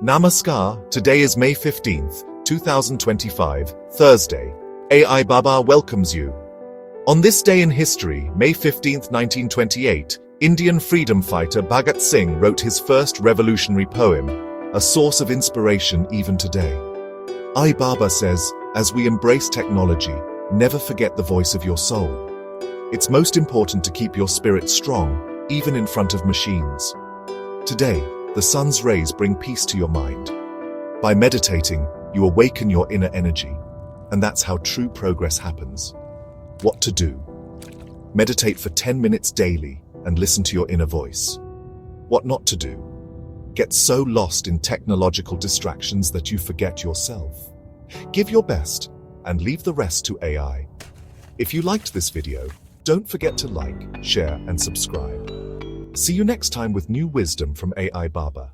Namaskar, today is May 15th, 2025, Thursday. AI Baba welcomes you. On this day in history, May 15th, 1928, Indian freedom fighter Bhagat Singh wrote his first revolutionary poem, a source of inspiration even today. AI Baba says, as we embrace technology, never forget the voice of your soul. It's most important to keep your spirit strong, even in front of machines. Today, the sun's rays bring peace to your mind. By meditating, you awaken your inner energy, and that's how true progress happens. What to do? Meditate for 10 minutes daily and listen to your inner voice. What not to do? Get so lost in technological distractions that you forget yourself. Give your best and leave the rest to AI. If you liked this video, don't forget to like, share, and subscribe. See you next time with new wisdom from AI Baba.